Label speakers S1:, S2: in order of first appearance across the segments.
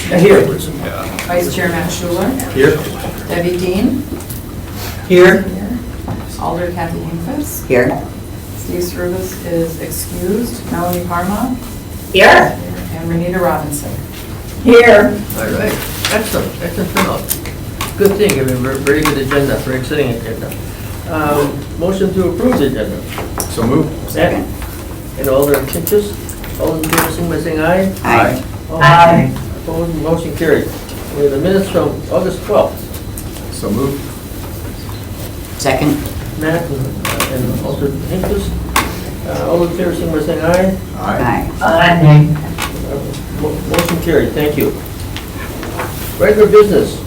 S1: Here.
S2: Vice Chair Matt Schuler.
S1: Here.
S2: Debbie Dean.
S1: Here.
S2: Alder Kathy Hinkfest.
S3: Here.
S2: Steve Service is excused. Melanie Parma.
S3: Here.
S2: And Renita Robinson.
S3: Here.
S1: All right, excellent turnout. Good thing, I mean, very good agenda, very exciting agenda. Motion to approve the agenda.
S4: So move.
S1: Second. And all their interest, all in favor, signify by saying aye.
S3: Aye.
S1: All
S3: Aye.
S1: Opposed, motion carried. We have the minutes from August 12th.
S4: So move.
S3: Second.
S1: Matt and Alder Hinkles. All in favor, signify by saying aye.
S3: Aye.
S1: Motion carried, thank you. Regular business.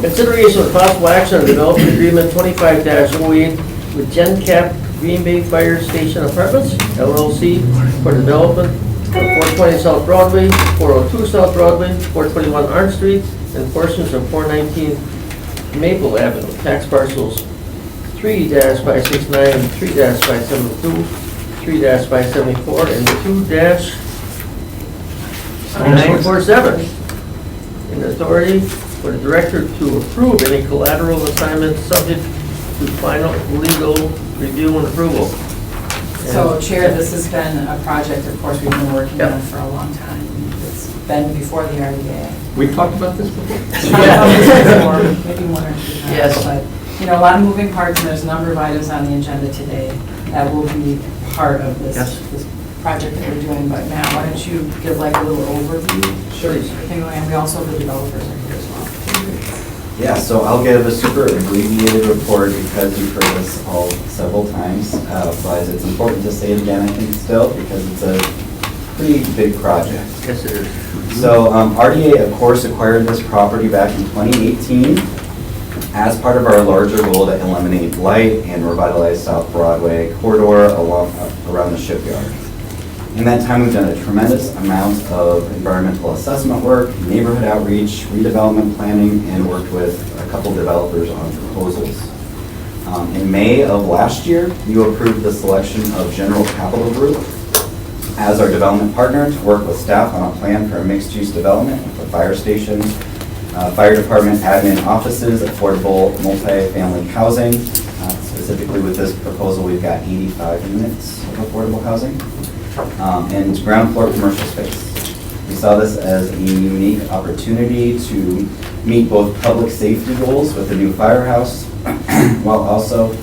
S1: Consideration of possible action on development agreement 25-08 with GenCap Green Bay Fire Station Apartments, LLC, for development of 420 South Broadway, 402 South Broadway, 421 Orange Street, and portions of 419 Maple Avenue, tax parcels 3-569, 3-572, 3-574, and 2-947. And authority for the director to approve any collateral assignment subject to final legal review and approval.
S2: So Chair, this has been a project, of course, we've been working on for a long time. It's been before the RDA.
S4: We've talked about this before.
S2: Maybe one or two times.
S1: Yes.
S2: But, you know, a lot of moving parts, and there's a number of items on the agenda today that will be part of this,
S1: Yes.
S2: this project that we're doing. But Matt, why don't you give like a little overview?
S1: Sure.
S2: And we also have the developers are here as well.
S5: Yeah, so I'll give a super abbreviated report because you've heard this all several times, but it's important to say it again, I think, still, because it's a pretty big project.
S1: Yes, it is.
S5: So RDA, of course, acquired this property back in 2018 as part of our larger goal to eliminate blight and revitalize South Broadway corridor around the shipyard. In that time, we've done a tremendous amount of environmental assessment work, neighborhood outreach, redevelopment planning, and worked with a couple developers on proposals. In May of last year, you approved the selection of General Capital Group as our development partner to work with staff on a plan for a mixed-use development with a fire station, fire department admin offices, affordable multi-family housing. Specifically with this proposal, we've got 85 units of affordable housing. And ground floor commercial space. We saw this as a unique opportunity to meet both public safety goals with the new firehouse while also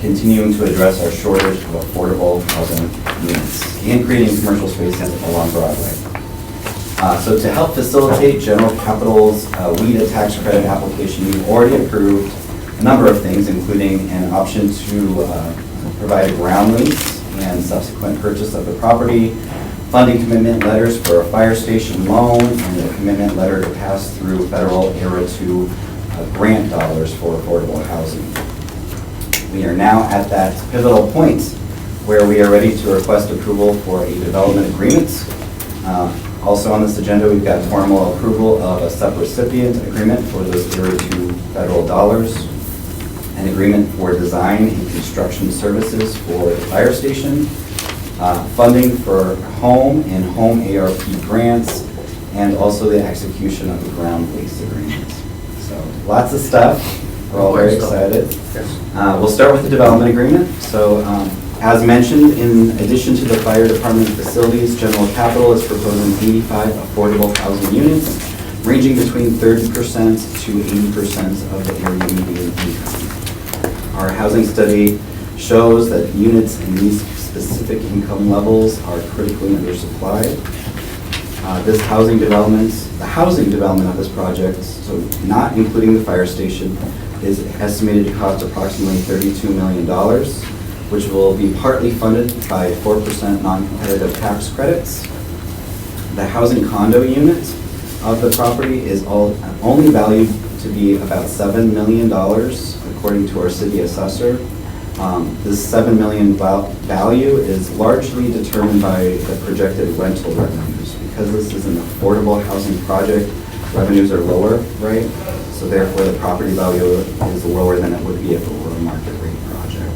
S5: continuing to address our shortage of affordable housing units and creating commercial spaces along Broadway. So to help facilitate General Capital's WIDA tax credit application, we've already approved a number of things, including an option to provide a ground lease and subsequent purchase of the property, funding commitment letters for a fire station loan, and a commitment letter to pass through federal ERA 2 grant dollars for affordable housing. We are now at that pivotal point where we are ready to request approval for a development agreement. Also on this agenda, we've got formal approval of a subrecipient agreement for those ERA 2 federal dollars, an agreement for design and construction services for the fire station, funding for home and home ARP grants, and also the execution of the ground lease agreement. So lots of stuff. We're all very excited.
S1: Yes.
S5: We'll start with the development agreement. So as mentioned, in addition to the fire department facilities, General Capital is proposing 85 affordable housing units, ranging between 30% to 80% of the area median income. Our housing study shows that units in these specific income levels are critically undersupplied. The housing development of this project, so not including the fire station, is estimated to cost approximately $32 million, which will be partly funded by 4% non-competitive tax credits. The housing condo unit of the property is only valued to be about $7 million, according to our city assessor. This $7 million value is largely determined by the projected rental revenues. Because this is an affordable housing project, revenues are lower, right? So therefore, the property value is lower than it would be if it were a market rate project.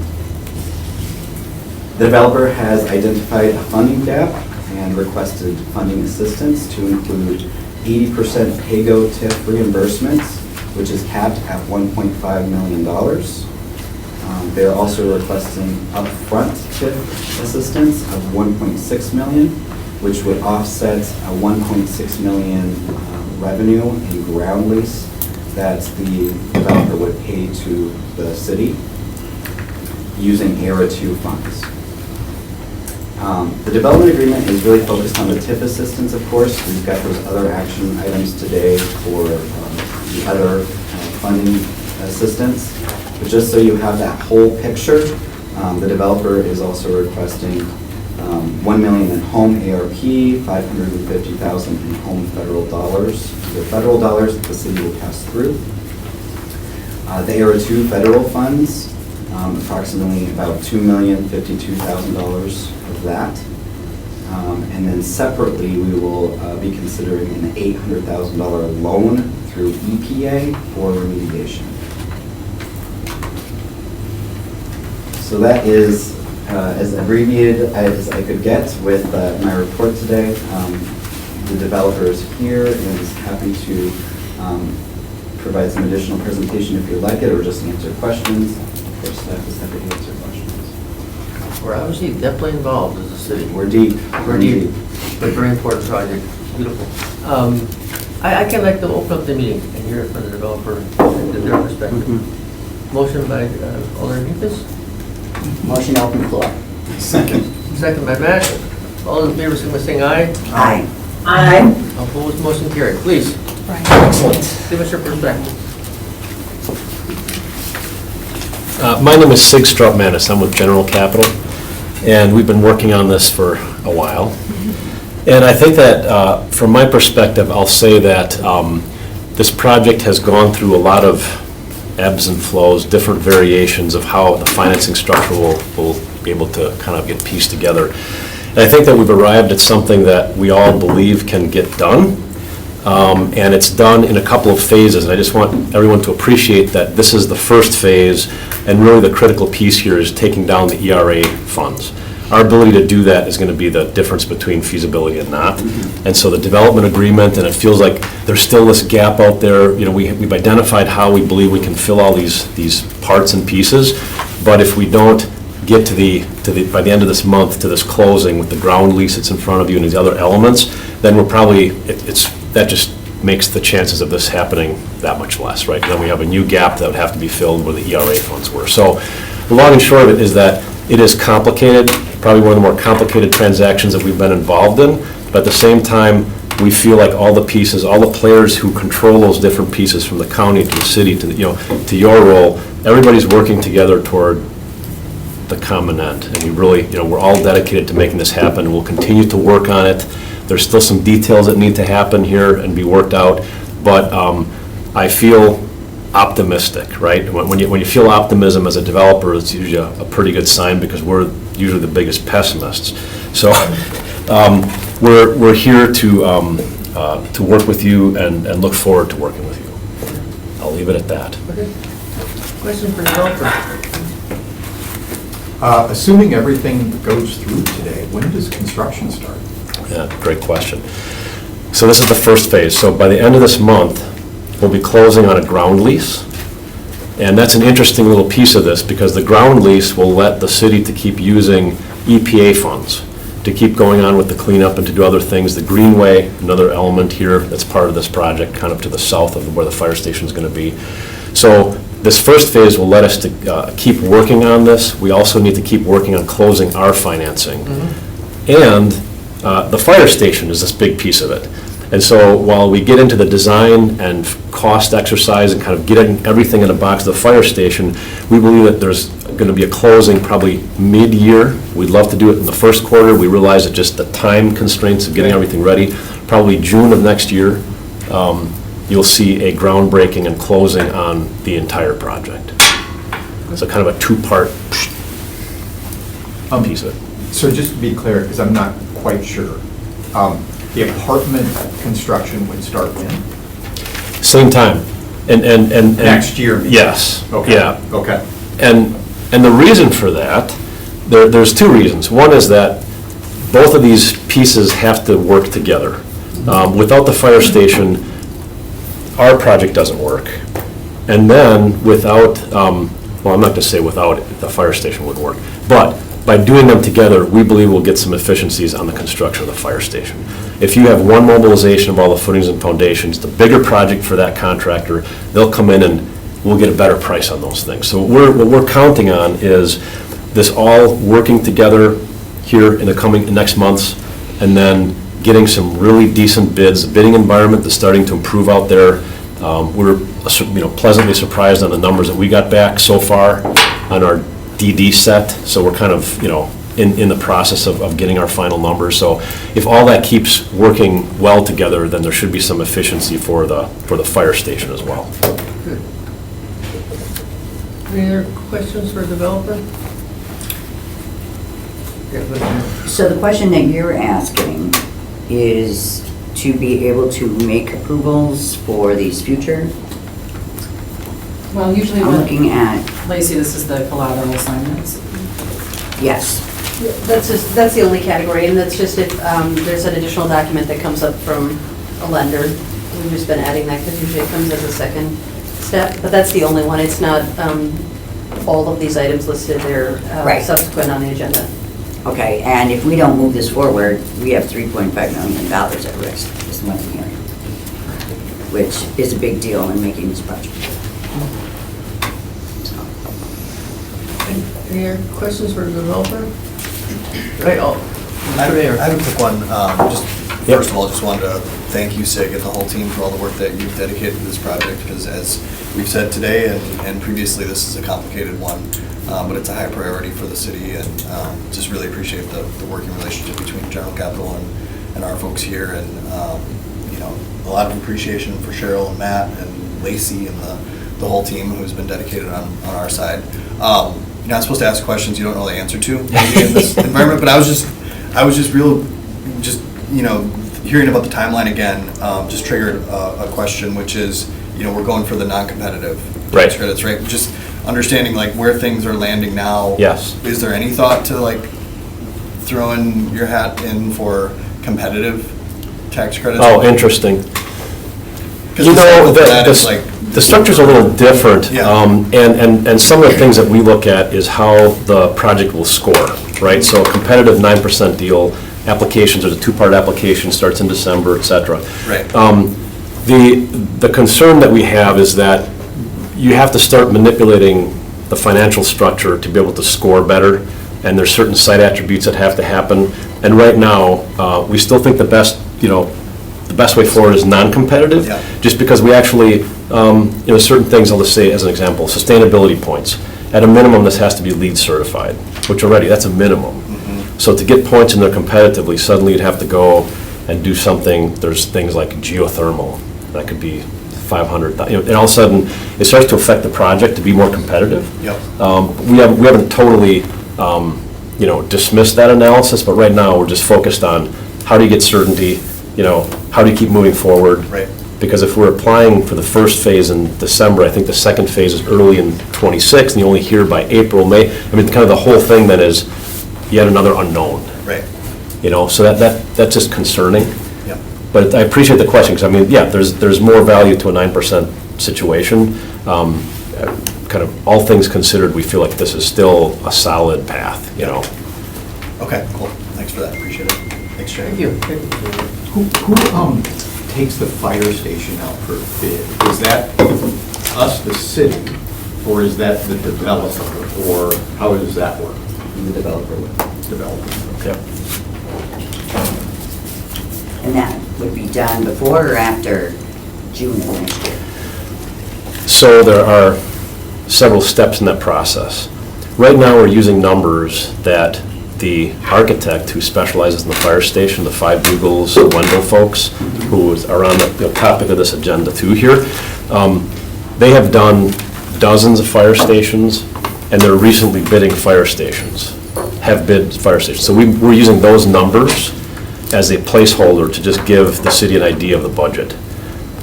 S5: The developer has identified a funding gap, and and requested funding assistance to include 80% PAYGO TIF reimbursements, which is capped at $1.5 million. They're also requesting upfront TIF assistance of $1.6 million, which would offset a $1.6 million revenue in ground lease that the developer would pay to the city using ERA 2 funds. The development agreement is really focused on the TIF assistance, of course. We've got those other action items today for the other funding assistance. But just so you have that whole picture, the developer is also requesting $1 million in home ARP, $550,000 in home federal dollars. The federal dollars that the city will pass through. The ERA 2 federal funds, approximately about $2,052,000 of that. And then separately, we will be considering an $800,000 loan through EPA for remediation. So that is as abbreviated as I could get with my report today. The developer is here and is happy to provide some additional presentation if you'd like it, or just answer questions. Of course, staff is happy to answer questions.
S1: We're obviously deeply involved as a city.
S5: We're deep.
S1: We're deep, but very important project. Beautiful. I can like to open up the meeting and hear it from the developer and their perspective. Motion by Alderman Hinkes.
S3: Motion to open the floor.
S5: Second.
S1: Second by Matt. All in favor, signify by saying aye.
S3: Aye. Aye.
S1: Opposed, motion carried. Please,
S3: Excellent.
S1: give us your perspective.
S6: My name is Sig Strutmanis. I'm with General Capital, and we've been working on this for a while. And I think that, from my perspective, I'll say that this project has gone through a lot of ebbs and flows, different variations of how the financing structure will be able to kind of get pieced together. And I think that we've arrived at something that we all believe can get done. And it's done in a couple of phases, and I just want everyone to appreciate that this is the first phase, and really the critical piece here is taking down the ERA funds. Our ability to do that is going to be the difference between feasibility and not. And so the development agreement, and it feels like there's still this gap out there. You know, we've identified how we believe we can fill all these parts and pieces, but if we don't get to the by the end of this month to this closing with the ground lease that's in front of you and these other elements, then we're probably that just makes the chances of this happening that much less, right? And then we have a new gap that would have to be filled where the ERA funds were. So the long and short of it is that it is complicated, probably one of the more complicated transactions that we've been involved in, but at the same time, we feel like all the pieces, all the players who control those different pieces, from the county to the city to to your role, everybody's working together toward the common end. And we really, we're all dedicated to making this happen, and we'll continue to work on it. There's still some details that need to happen here and be worked out, but I feel optimistic, right? When you feel optimism as a developer, it's usually a pretty good sign, because we're usually the biggest pessimists. So we're here to work with you and look forward to working with you. I'll leave it at that.
S1: Okay. Question for the developer.
S4: Assuming everything goes through today, when does construction start?
S6: Yeah, great question. So this is the first phase. So by the end of this month, we'll be closing on a ground lease. And that's an interesting little piece of this, because the ground lease will let the city to keep using EPA funds to keep going on with the cleanup and to do other things. The Greenway, another element here that's part of this project, kind of to the south of where the fire station is going to be. So this first phase will let us to keep working on this. We also need to keep working on closing our financing. And the fire station is this big piece of it. And so while we get into the design and cost exercise and kind of getting everything in a box of the fire station, we believe that there's going to be a closing probably mid-year. We'd love to do it in the first quarter. We realize that just the time constraints of getting everything ready. Probably June of next year, you'll see a groundbreaking and closing on the entire project. So kind of a two-part piece of it.
S4: So just to be clear, because I'm not quite sure, the apartment construction would start when?
S6: Same time. And
S4: Next year? maybe?
S6: Yes.
S4: Okay.
S6: Yeah.
S4: Okay.
S6: And the reason for that, there's two reasons. One is that both of these pieces have to work together. Without the fire station, our project doesn't work. And then without, well, I'm not going to say without it, the fire station wouldn't work, but by doing them together, we believe we'll get some efficiencies on the construction of the fire station. If you have one mobilization of all the footings and foundations, the bigger project for that contractor, they'll come in and we'll get a better price on those things. So what we're counting on is this all working together here in the next months, and then getting some really decent bids. The bidding environment is starting to improve out there. We're pleasantly surprised on the numbers that we got back so far on our DD set, so we're kind of, in the process of getting our final numbers. So if all that keeps working well together, then there should be some efficiency for the fire station as well.
S1: Good. Any other questions for developer?
S3: So the question that you're asking is to be able to make approvals for these future?
S2: Well, usually
S3: I'm looking at,
S2: Lacey, this is the collateral assignments.
S3: yes.
S7: That's the only category, and that's just if there's an additional document that comes up from a lender. We've just been adding that because usually it comes as a second step, but that's the only one. It's not all of these items listed, they're
S3: Right.
S7: subsequent on the agenda.
S3: Okay, and if we don't move this forward, we have $3.5 million at risk, is what I'm hearing, which is a big deal in making this project.
S1: Any other questions for the developer? Right,
S8: I
S1: Mr. Mayor.
S8: have a quick one. Just
S6: Yep.
S8: First of all, just wanted to thank you, SIG, and the whole team for all the work that you've dedicated to this project, because as we've said today and previously, this is a complicated one, but it's a high priority for the city, and just really appreciate the working relationship between General Capital and our folks here, and a lot of appreciation for Cheryl and Matt and Lacey and the whole team who's been dedicated on our side. You're not supposed to ask questions you don't know the answer to maybe in this environment, but I was just hearing about the timeline again, just triggered a question, which is, we're going for the non-competitive
S6: Right.
S8: tax credits, right? Just understanding where things are landing now.
S6: Yes.
S8: Is there any thought to throwing your hat in for competitive tax credits?
S6: Oh, interesting.
S8: 'Cause the cycle for that is
S6: The structure's a little different.
S8: Yeah.
S6: And some of the things that we look at is how the project will score, right? So a competitive 9% deal, applications, there's a two-part application, starts in December, et cetera.
S8: Right.
S6: The concern that we have is that you have to start manipulating the financial structure to be able to score better, and there's certain site attributes that have to happen. And right now, we still think the best way forward is non-competitive,
S8: Yeah.
S6: just because we actually, certain things, I'll just say as an example, sustainability points. At a minimum, this has to be LEED certified, which already, that's a minimum. So to get points in there competitively, suddenly you'd have to go and do something, there's things like geothermal, that could be 500, and all of a sudden, it starts to affect the project to be more competitive.
S8: Yep.
S6: We haven't totally, dismissed that analysis, but right now, we're just focused on how do you get certainty, how do you keep moving forward?
S8: Right.
S6: Because if we're applying for the first phase in December, I think the second phase is early in '26, and you only hear by April, May. I mean, kind of the whole thing then is yet another unknown.
S8: Right.
S6: So that's just concerning.
S8: Yep.
S6: But I appreciate the question, because there's more value to a 9% situation. Kind of all things considered, we feel like this is still a solid path,
S8: Okay, cool. Thanks for that. Appreciate it. Thanks, Jerry.
S1: Thank you.
S4: Who takes the fire station out for bid? Is that us, the city, or is that the developer, or how does that work?
S3: The developer would.
S4: Developer.
S6: Yep.
S3: And that would be done before or after June of next year?
S6: So there are several steps in that process. Right now, we're using numbers that the architect who specializes in the fire station, the Five Bugles, Wendell folks, who are on the topic of this agenda too here, they have done dozens of fire stations, and they're recently bidding fire stations, have bid fire stations. So we're using those numbers as a placeholder to just give the city an idea of the budget.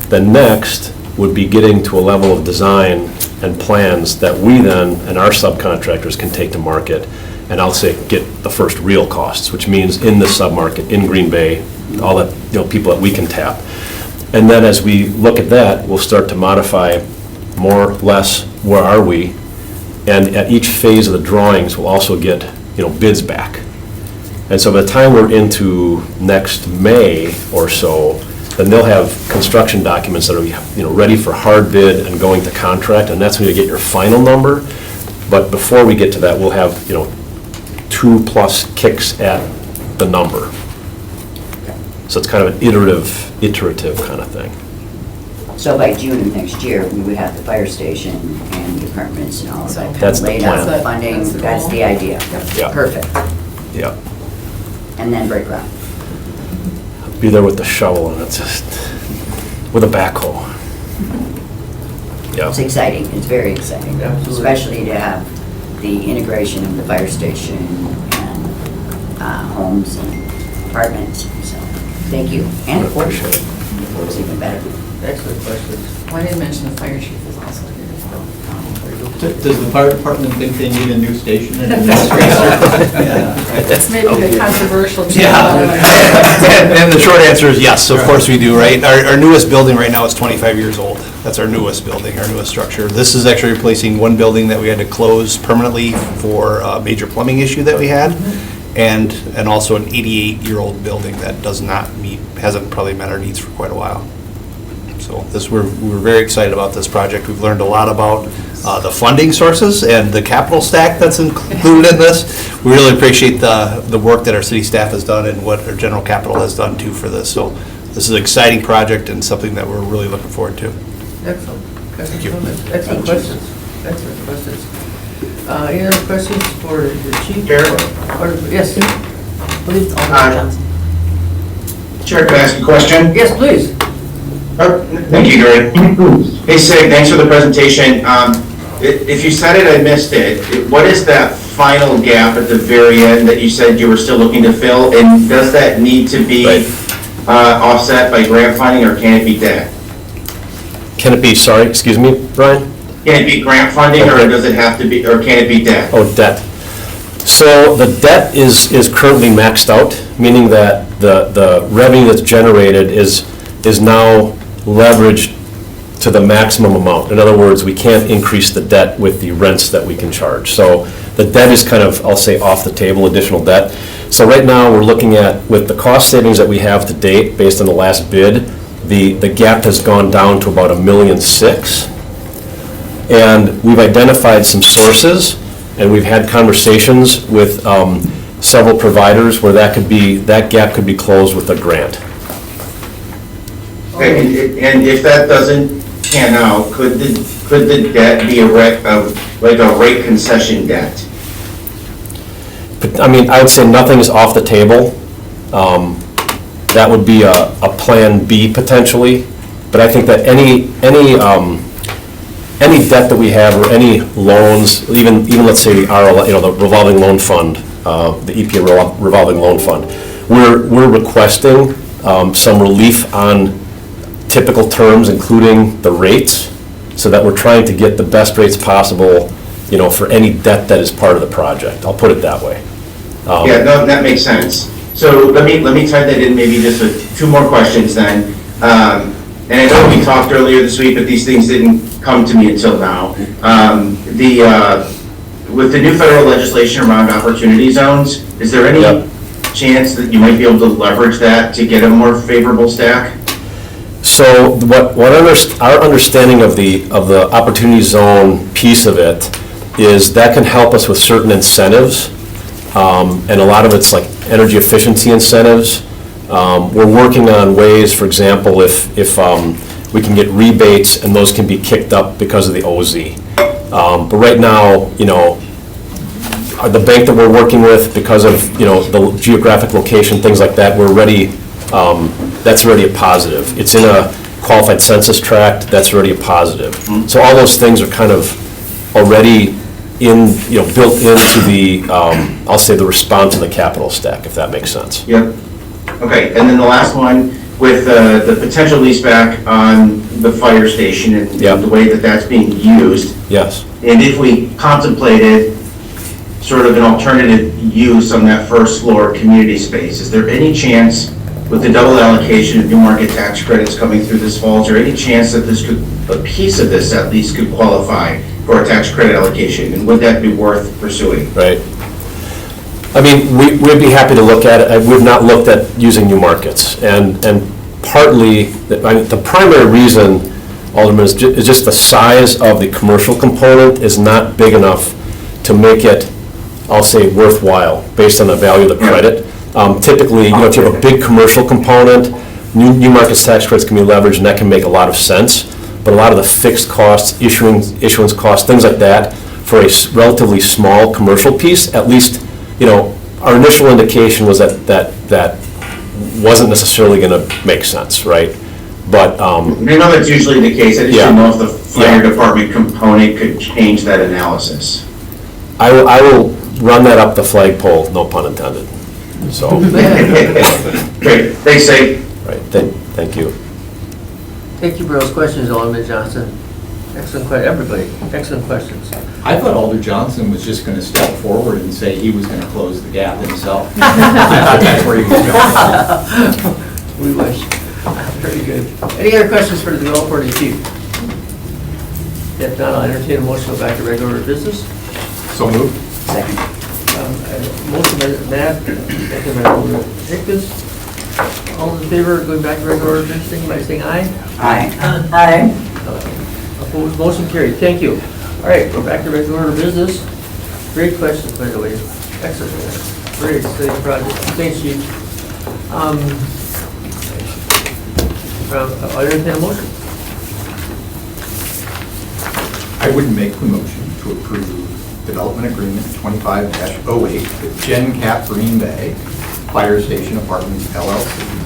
S6: The next would be getting to a level of design and plans that we then, and our subcontractors, can take to market and I'll say get the first real costs, which means in the submarket, in Green Bay, all that, people that we can tap. And then as we look at that, we'll start to modify more, less, where are we? And at each phase of the drawings, we'll also get, bids back. And so by the time we're into next May or so, then they'll have construction documents that are, ready for hard bid and going to contract, and that's when you get your final number. But before we get to that, we'll have, 2+ kicks at the number. So it's kind of an iterative kind of thing.
S3: So by June of next year, we would have the fire station and the apartments and all of that
S6: That's the
S3: laid out,
S6: plan.
S3: funding,
S2: That's the
S3: that's
S2: goal.
S3: the idea.
S6: Yeah.
S3: Perfect.
S6: Yeah.
S3: And then break ground.
S6: Be there with the shovel and it's just, with a backhoe. Yeah.
S3: It's exciting, it's very exciting.
S1: Absolutely.
S3: Especially to have the integration of the fire station and homes and apartments, so, thank you. And of course,
S6: Appreciate it.
S3: it's even better.
S1: Excellent questions.
S2: Well, I didn't mention the fire chief is also here, so.
S4: Does the fire department think they need a new station?
S2: It's maybe a controversial.
S9: Yeah, and the short answer is yes, of course we do, right? Our newest building right now is 25 years old. That's our newest building, our newest structure. This is actually replacing one building that we had to close permanently for a major plumbing issue that we had, and also an 88-year-old building that hasn't probably met our needs for quite a while. So we're very excited about this project. We've learned a lot about the funding sources and the capital stack that's included in this. We really appreciate the work that our city staff has done and what our general capital has done too for this. So this is an exciting project and something that we're really looking forward to.
S1: Excellent.
S9: Thank you.
S1: Excellent questions. Excellent questions. Any other questions for the chief?
S10: Chair?
S1: Yes. Please, Alderman Johnson.
S10: Chair, can I ask a question?
S1: Yes, please.
S10: Thank you, Gary. Hey, Sig, thanks for the presentation. If you said it, I missed it. What is that final gap at the very end that you said you were still looking to fill? And does that need to be offset by grant funding, or can it be debt?
S6: Can it be, sorry, excuse me, Brian?
S10: Can it be grant funding, or does it have to be, or can it be debt?
S6: Oh, debt. So the debt is currently maxed out, meaning that the revenue that's generated is now leveraged to the maximum amount. In other words, we can't increase the debt with the rents that we can charge. So the debt is kind of, I'll say, off the table, additional debt. So right now, we're looking at, with the cost savings that we have to date, based on the last bid, the gap has gone down to about $1.6 million. And we've identified some sources, and we've had conversations with several providers where that gap could be closed with a grant.
S10: Okay, and if that doesn't pan out, could the debt be like a rate concession debt?
S6: But, I mean, I would say nothing is off the table. That would be a plan B potentially, but I think that any debt that we have or any loans, even let's say the revolving loan fund, the EPA revolving loan fund, we're requesting some relief on typical terms, including the rates, so that we're trying to get the best rates possible, for any debt that is part of the project. I'll put it that way.
S10: Yeah, no, that makes sense. So let me tie that in maybe just with two more questions then. And I know we talked earlier this week, but these things didn't come to me until now. With the new federal legislation around opportunity zones, is there any chance that you might be able to leverage that to get a more favorable stack?
S6: So our understanding of the opportunity zone piece of it is that can help us with certain incentives, and a lot of it's like energy efficiency incentives. We're working on ways, for example, if we can get rebates and those can be kicked up because of the OZ. But right now, the bank that we're working with, because of, the geographic location, things like that, we're ready, that's already a positive. It's in a qualified census tract, that's already a positive. So all those things are kind of already built into the, I'll say, the response to the capital stack, if that makes sense.
S10: Yep. Okay, and then the last one, with the potential leaseback on the fire station and
S6: Yep.
S10: the way that that's being used.
S6: Yes.
S10: And if we contemplated sort of an alternative use on that first floor community space. Is there any chance, with the double allocation of new market tax credits coming through this fall, is there any chance that a piece of this at least could qualify for a tax credit allocation? And would that be worth pursuing?
S6: Right. I mean, we'd be happy to look at it. We've not looked at using new markets. And partly, the primary reason, Alderman, is just the size of the commercial component is not big enough to make it, I'll say, worthwhile based on the value of the credit. Typically, if you have a big commercial component, new markets tax credits can be leveraged, and that can make a lot of sense. But a lot of the fixed costs, issuance costs, things like that, for a relatively small commercial piece, at least, our initial indication was that wasn't necessarily going to make sense, right? But
S10: I know that's usually the case. I just
S6: Yeah.
S10: didn't know if the fire department component could change that analysis.
S6: I will run that up the flagpole, no pun intended. So,
S10: Great, thanks, Sig.
S6: right, thank you.
S1: Thank you for those questions, Alderman Johnson. Excellent everybody, excellent questions.
S4: I thought Alder Johnson was just going to step forward and say he was going to close the gap himself. I thought that's where he was going.
S1: We wish. Very good. Any other questions for the developer or the chief? If not, I'll entertain a motion to go back to regular business.
S4: So moved.
S3: Second.
S1: Motion by Matt, second by Alderman Hickes. All in favor of going back to regular business, signify by saying aye.
S3: Aye.
S7: Aye.
S1: Opposed, motion carried. Thank you. All right, we're back to regular order business. Great questions, by the way. Excellent. Very exciting project. Thanks, Chief. I'll entertain a motion.
S4: I would make the motion to approve development agreement 25-08 with GenCap Green Bay Fire Station Apartments LLC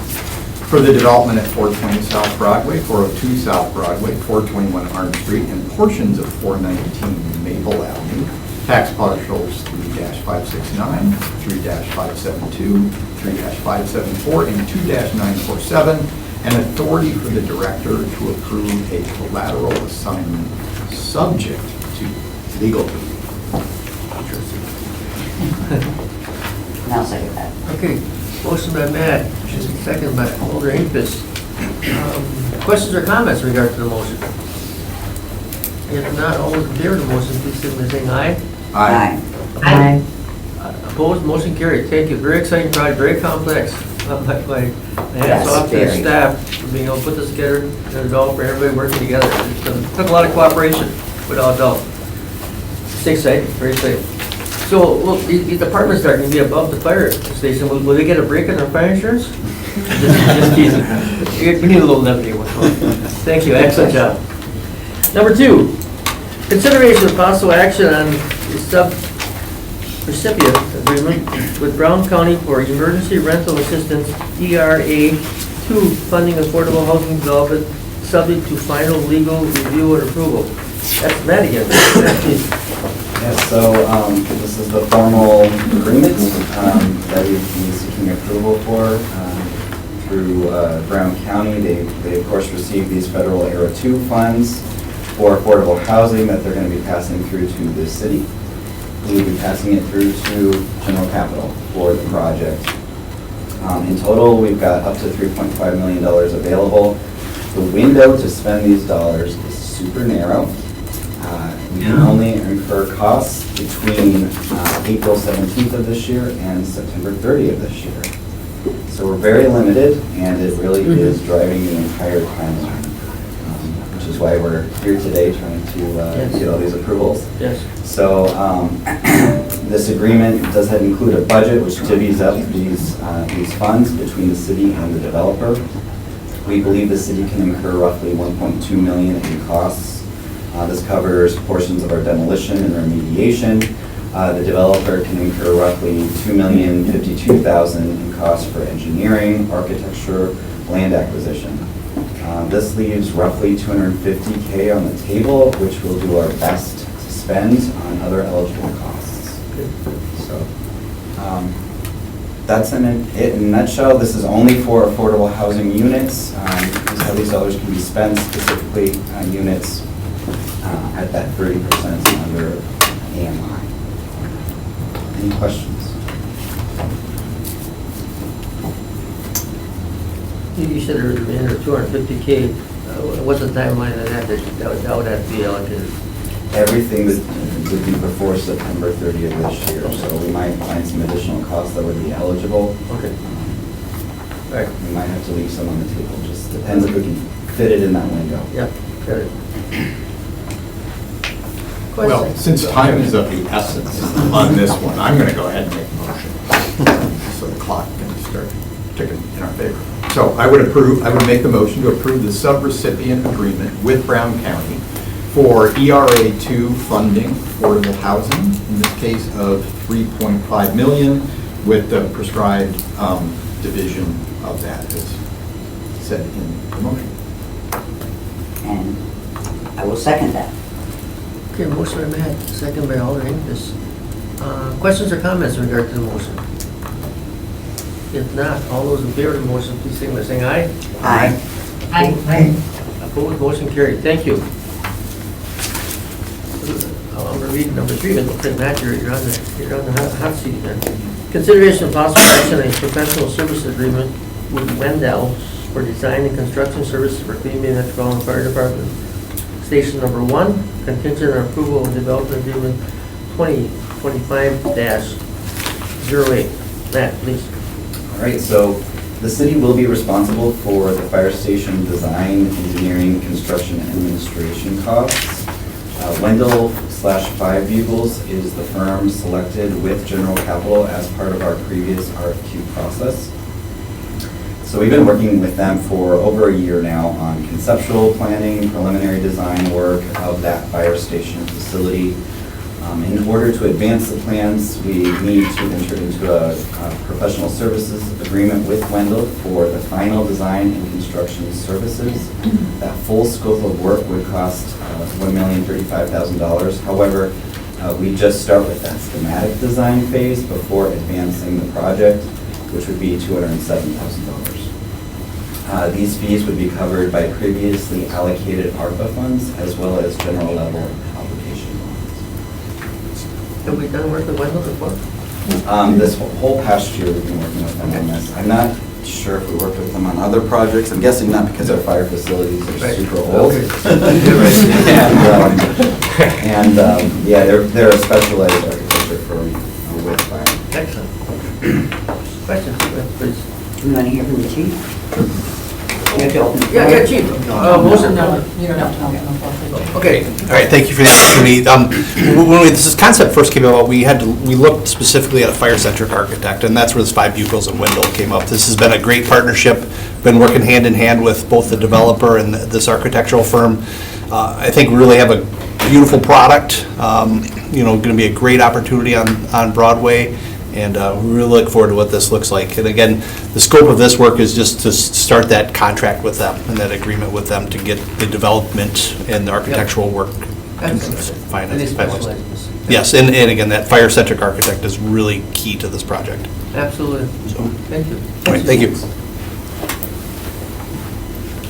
S4: for the development at 420 South Broadway, 402 South Broadway, 421 Orange Street, and portions of 419 Maple Avenue, tax parcels 3-569, 3-572, 3-574, and 2-947, and authority for the director to approve a collateral assignment subject to legal review.
S3: And I'll second that.
S1: Okay, motion by Matt, second by Alder Hickes. Questions or comments in regard to the motion? If not, all those in favor of the motion, please signify by saying aye.
S3: Aye.
S7: Aye.
S1: Opposed, motion carried. Thank you. Very exciting project, very complex. My hats
S3: Yes,
S1: off to the
S3: very.
S1: staff for being able to put this together, the developer, everybody working together. It took a lot of cooperation, without doubt. It's exciting, very exciting. So, look, the departments are going to be above the fire station. Will they get a break in their fire insurance? Just teasing. We need a little levity with one. Thank you, excellent job. Number 2, consideration of possible action on the sub-recipient agreement with Brown County for emergency rental assistance, ERA 2, funding affordable housing development, subject to final legal review and approval. That's Matt again.
S5: Yes, so this is the formal agreement that we've been seeking approval for through Brown County. They of course received these federal ERA 2 funds for affordable housing that they're going to be passing through to the city. We'll be passing it through to general capital for the project. In total, we've got up to $3.5 million available. The window to spend these dollars is super narrow. We can only incur costs between April 17th of this year and September 30th of this year. So we're very limited, and it really is driving the entire timeline, which is why we're here today trying to get all these approvals.
S1: Yes.
S5: So this agreement does include a budget which divvies up these funds between the city and the developer. We believe the city can incur roughly $1.2 million in costs. This covers portions of our demolition and remediation. The developer can incur roughly $2,052,000 in costs for engineering, architecture, land acquisition. This leaves roughly $250K on the table, which we'll do our best to spend on other eligible costs. So that's it in a nutshell. This is only for affordable housing units. This how these dollars can be spent, specifically on units at that 30% under AMI. Any questions?
S1: You said there was a 250K. What's the timeline of that? That would have to be allocated.
S5: Everything would be before September 30th this year, so we might find some additional costs that would be eligible.
S1: Okay. All right.
S5: We might have to leave some on the table, just depends if we can fit it in that window.
S1: Yep, got it.
S4: Well,
S1: Question?
S4: since time is of the essence on this one, I'm going to go ahead and make a motion, so the clock can start ticking in our favor. So I would make the motion to approve the sub-recipient agreement with Brown County for ERA2 funding, affordable housing, in this case of $3.5 million, with the prescribed division of that as said in the motion.
S3: And I will second that.
S1: Okay, motion by Matt, second by Alder Enqvist. Questions or comments in regard to the motion? If not, all those in favor of the motion, please signify by saying aye.
S3: Aye.
S1: Opposed, motion carried. Thank you. I'm going to read number 3, but Matt, you're on the hot seat then. Consideration of possible action on a professional services agreement with Wendell for design and construction services for Green Bay Metropolitan Fire Department. Station number 1, contingent on approval of development agreement 2025-08. Matt, please.
S5: All right, so the city will be responsible for the fire station design, engineering, construction, and administration costs. Wendell/Five Bugles is the firm selected with General Capital as part of our previous RFQ process. So we've been working with them for over a year now on conceptual planning, preliminary design work of that fire station facility. In order to advance the plans, we need to enter into a professional services agreement with Wendell for the final design and construction services. That full scope of work would cost $1,035,000. However, we just start with that schematic design phase before advancing the project, which would be $207,000. These fees would be covered by previously allocated ARPA funds as well as general level obligation bonds.
S1: Have we done work with Wendell before?
S5: This whole past year, we've been working with them on this. I'm not sure if we worked with them on other projects. I'm guessing not because our fire facilities are
S1: Right.
S5: super old.
S1: Okay.
S5: Yeah, they're a specialized architecture firm with fire.
S1: Excellent. Questions, please?
S3: Do we want to hear from the chief? You have to open the floor.
S1: Yeah, Chief. Motion.
S2: No, you don't have to.
S1: Okay.
S9: All right, thank you for the opportunity. When this concept first came about, we looked specifically at a fire-centric architect, and that's where this Five Bugles and Wendell came up. This has been a great partnership, been working hand in hand with both the developer and this architectural firm. I think we really have a beautiful product, going to be a great opportunity on Broadway, and we really look forward to what this looks like. And again, the scope of this work is just to start that contract with them and that agreement with them to get the development and the architectural work finalized. Yes, and again, that fire-centric architect is really key to this project.
S1: Absolutely.
S9: So,
S1: Thank you.
S9: all right, thank you.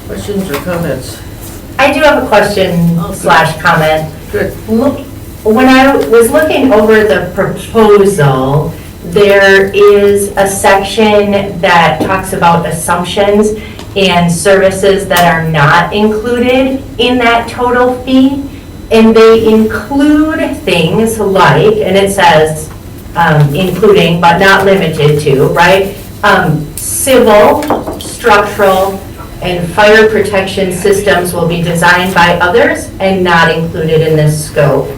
S1: Questions or comments?
S11: I do have a question / comment.
S1: Good.
S11: When I was looking over the proposal, there is a section that talks about assumptions and services that are not included in that total fee. And they include things like, and it says including but not limited to, right? Civil, structural, and fire protection systems will be designed by others and not included in this scope.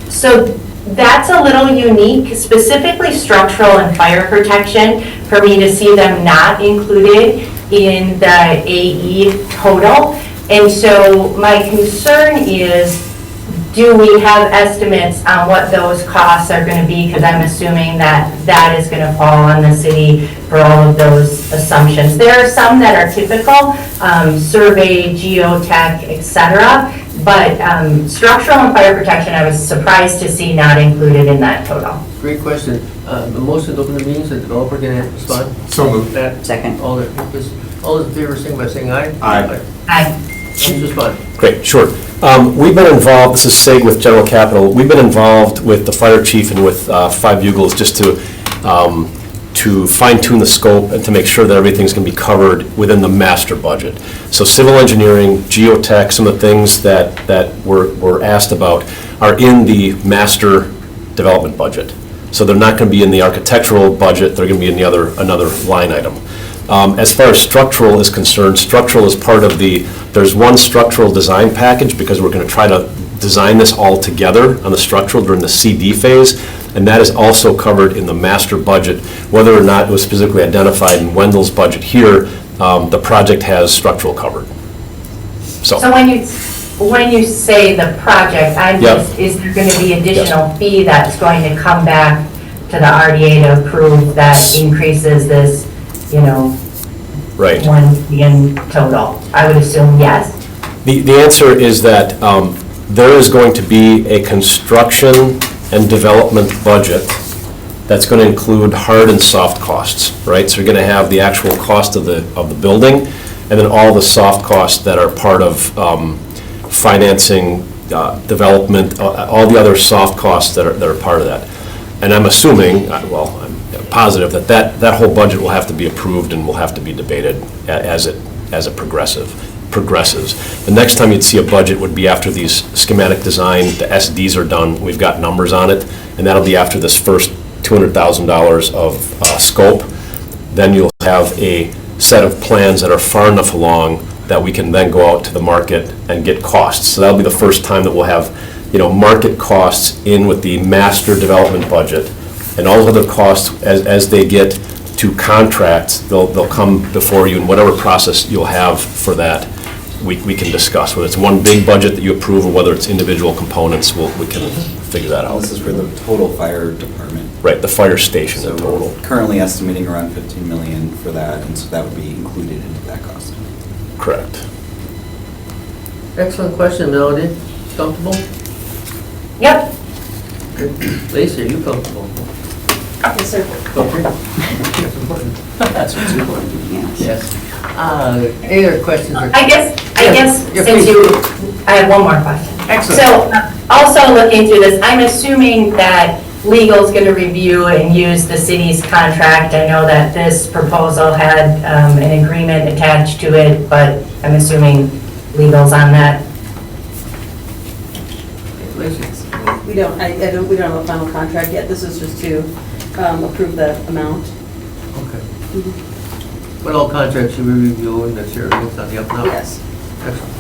S11: So that's a little unique, specifically structural and fire protection, for me to see them not included in the AE total. And so my concern is, do we have estimates on what those costs are going to be? Because I'm assuming that that is going to fall on the city for all of those assumptions. There are some that are typical, survey, geotech, etc. But structural and fire protection, I was surprised to see not included in that total.
S1: Great question. The motion to open the meetings, the developer can respond.
S4: So moved.
S1: That.
S3: Second.
S1: All those in favor, sing by saying aye.
S4: Aye.
S11: Aye.
S1: Please respond.
S6: Great, sure. We've been involved, this is SIG with General Capital, we've been involved with the fire chief and with Five Bugles just to fine tune the scope and to make sure that everything's going to be covered within the master budget. So civil engineering, geotech, some of the things that we're asked about are in the master development budget. So they're not going to be in the architectural budget, they're going to be in another line item. As far as structural is concerned, structural is part of there's one structural design package because we're going to try to design this all together on the structural during the CD phase, and that is also covered in the master budget. Whether or not it was specifically identified in Wendell's budget here, the project has structural covered.
S11: So when you say the project, is there going to be additional fee that's going to come back to the RDA to approve that increases this,
S6: Right.
S11: 1 million total? I would assume yes.
S6: The answer is that there is going to be a construction and development budget that's going to include hard and soft costs, right? So you're going to have the actual cost of the building, and then all the soft costs that are part of financing, development, all the other soft costs that are part of that. And I'm assuming, well, I'm positive that whole budget will have to be approved and will have to be debated as it progresses. The next time you'd see a budget would be after these schematic design, the SDs are done, we've got numbers on it, and that'll be after this first $200,000 of scope. Then you'll have a set of plans that are far enough along that we can then go out to the market and get costs. So that'll be the first time that we'll have, market costs in with the master development budget, and all other costs as they get to contracts, they'll come before you, and whatever process you'll have for that, we can discuss. Whether it's one big budget that you approve or whether it's individual components, we can figure that out.
S5: This is for the total fire department.
S6: Right, the fire station
S5: So
S6: in total.
S5: we're currently estimating around 15 million for that, and so that would be included into that cost.
S6: Correct.
S1: Excellent question, Melody. Comfortable?
S11: Yep.
S1: Good. Lacey, are you comfortable?
S7: Yes, sir.
S1: Okay.
S3: That's what's important.
S1: Yes. Any other questions?
S11: I guess,
S1: Yeah,
S11: since
S1: please.
S11: I have one more question.
S1: Excellent.
S11: So, also looking through this, I'm assuming that legal's going to review and use the city's contract. I know that this proposal had an agreement attached to it, but I'm assuming legal's on that.
S1: Lacey?
S7: We don't have a final contract yet. This is just to approve the amount.
S1: Okay. But all contracts you will review and that's your, it's on the up and up?
S7: Yes.
S1: Excellent.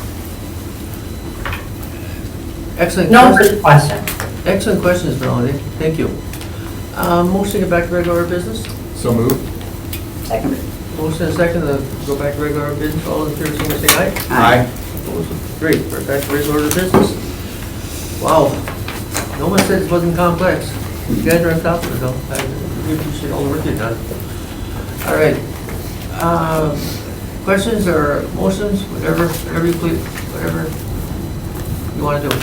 S1: Excellent.
S11: No
S1: question.
S11: further question.
S1: Excellent questions, Melody. Thank you. Motion to get back to regular business?
S4: So moved.
S3: Second.
S1: Motion and second to go back to regular business. All in favor, say aye.
S5: Aye.
S1: Opposed? Great. We're back to regular business. Wow. No one said it wasn't complex. You guys are on top of it, though. I really appreciate all the work you've done. All right. Questions or motions, whatever you please, whatever you want to do.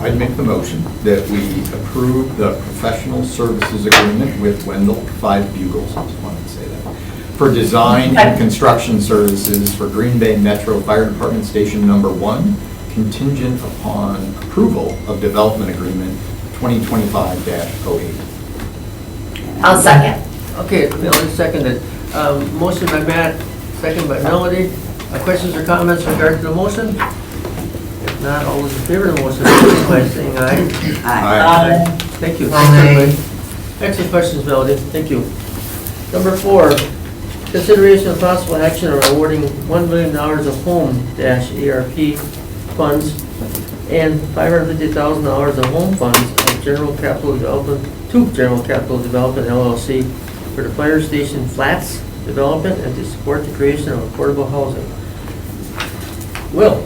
S4: I'd make the motion that we approve the professional services agreement with Wendell Five Bugles, I just wanted to say that, for design and construction services for Green Bay Metro Fire Department Station Number 1, contingent upon approval of development agreement 2025-08.
S11: I'll second.
S1: Okay, Melody seconded. Motion by Matt, second by Melody. Questions or comments regarding the motion? If not, all those in favor of the motion, please by saying aye.
S5: Aye.
S1: Thank you. Thanks, everybody. Excellent questions, Melody. Thank you. Number 4, consideration of possible action on awarding $1 million of home-ARP funds and $550,000 of home funds of General Capital Development to General Capital Development LLC for the fire station flats development and to support the creation of affordable housing. Will?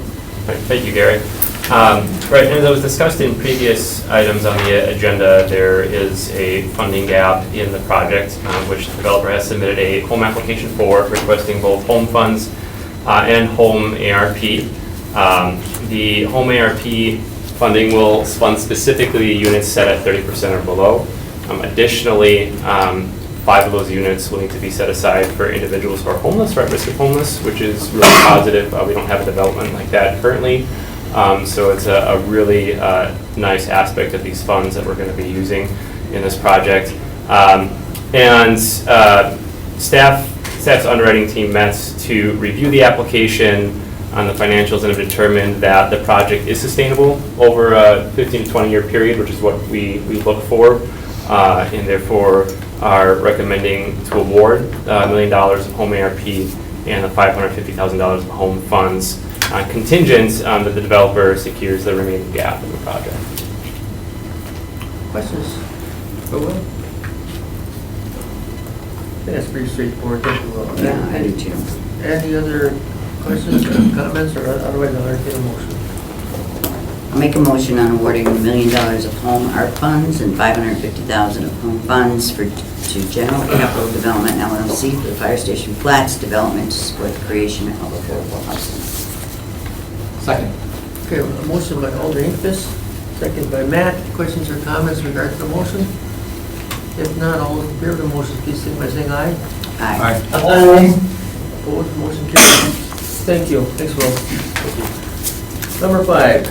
S12: Thank you, Gary. Right, as was discussed in previous items on the agenda, there is a funding gap in the project, which the developer has submitted a home application for, requesting both home funds and home ARP. The home ARP funding will fund specifically units set at 30% or below. Additionally, 5 of those units will need to be set aside for individuals who are homeless or at risk of homeless, which is really positive. We don't have a development like that currently. So it's a really nice aspect of these funds that we're going to be using in this project. And staff's underwriting team met to review the application on the financials and have determined that the project is sustainable over a 15 to 20 year period, which is what we look for, and therefore are recommending to award $1 million of home ARP and the $550,000 of home funds, contingent that the developer secures the remaining gap in the project.
S1: Questions? For Will? I think that's pretty straightforward. Thank you, Will.
S3: Yeah, I do too.
S1: Any other questions or comments, or otherwise I'll entertain a motion?
S3: I'll make a motion on awarding $1 million of home ARP funds and $550,000 of home funds to General Capital Development LLC for the Fire Station Flats development to support the creation of affordable housing.
S4: Second.
S1: Okay, a motion by Alderman Inkfist, second by Matt. Questions or comments regarding the motion? If not, all in favor of the motion, please signify by saying aye.
S3: Aye.
S1: Opposed, motion carries. Thank you. Thanks, Will. Number 5,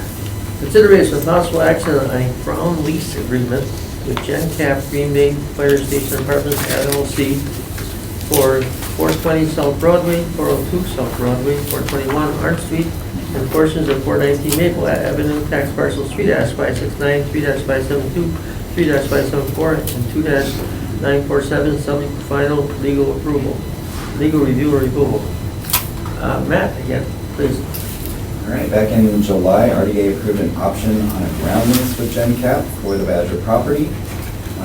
S1: consideration of possible action on a ground lease agreement with GenCap Green Bay Fire Station Apartments LLC for 420 South Broadway, 402 South Broadway, 421 Orange Street, and portions of 419 Maple Avenue, tax parcels 3-569, 3-572, 3-574, and 2-947, subject to final legal review or approval. Matt, again, please.
S5: All right, back in July, RDA approved an option on a ground lease with GenCap for the Badger property.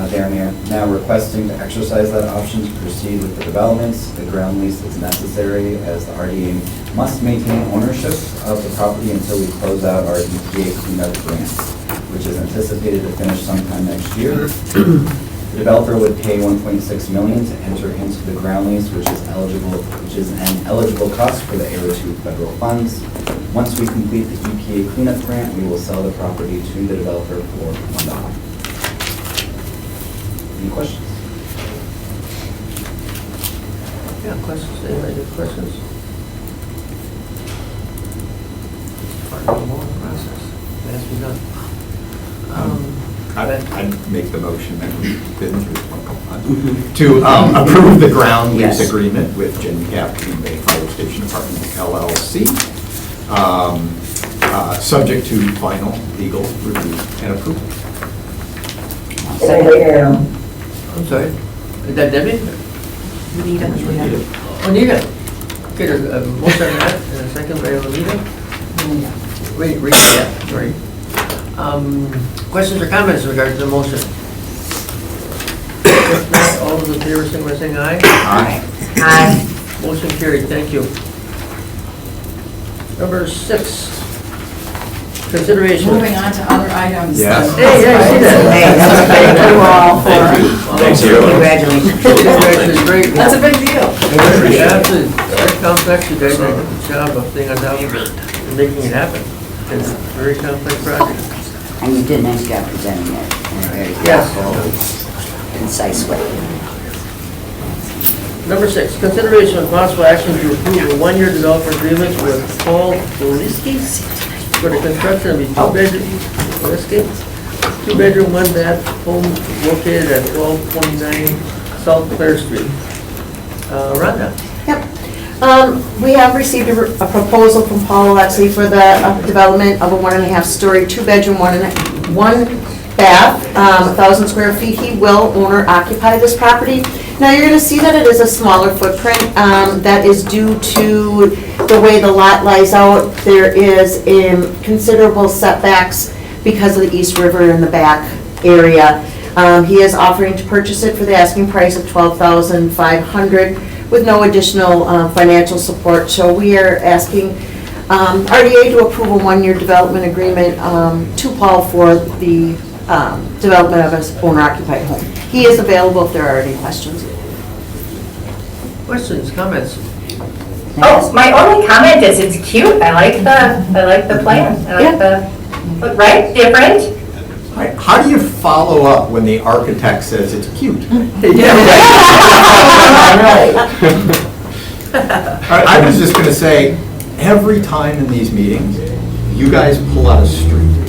S5: They are now requesting to exercise that option to proceed with the developments. The ground lease is necessary as the RDA must maintain ownership of the property until we close out our EPA cleanup grant, which is anticipated to finish sometime next year. The developer would pay $1.6 million to enter into the ground lease, which is an eligible cost for the ARO2 federal funds. Once we complete the EPA cleanup grant, we will sell the property to the developer for $1. Any questions?
S1: Yeah, questions? Anybody have questions? Part of the long process. It has to be done.
S4: I'd make the motion that we've been through this one couple times, to approve the ground lease
S3: Yes.
S4: agreement with GenCap Green Bay Fire Station Apartments LLC, subject to final legal review and approval.
S1: I'm sorry. Is that Debbie?
S2: Anita.
S1: Anita. Okay, there's a motion on that, and a second by Anita. Wait, yeah, sorry. Questions or comments regarding the motion? If not, all those in favor, signify by saying aye.
S4: Aye.
S11: Aye.
S1: Motion carried, thank you. Number 6, consideration.
S2: Moving on to other items.
S4: Yes.
S1: Hey, yeah, I see that.
S3: Hey, that's
S2: Thank you all for.
S4: Thanks, you.
S3: Congratulations.
S1: Congratulations, great.
S2: That's a big deal.
S1: Yeah, it's very complex, you guys did a good job of staying on top of it and making it happen. It's a very complex project.
S3: And you did a nice job presenting it in a very
S1: Yes.
S3: thoughtful, concise way.
S1: Number 6, consideration of possible action to approve a 1-year developer agreement with Paul Beliski for the construction of a 2-bedroom, 1-bath home located at 1229 South Clare Street. Rhonda?
S13: Yep. We have received a proposal from Paul Alexi for the development of a 1.5-story, 2-bedroom, 1-bath, 1,000 square feet. He will owner occupy this property. Now, you're going to see that it is a smaller footprint. That is due to the way the lot lies out. There is considerable setbacks because of the East River in the back area. He is offering to purchase it for the asking price of $12,500 with no additional financial support. So we are asking RDA to approve a 1-year development agreement to Paul for the development of his owner-occupied home. He is available if there are any questions.
S1: Questions, comments?
S11: Oh, my only comment is it's cute. I like the plan. I like the, right, different.
S4: How do you follow up when the architect says it's cute? I was just gonna say, every time in these meetings, you guys pull out a street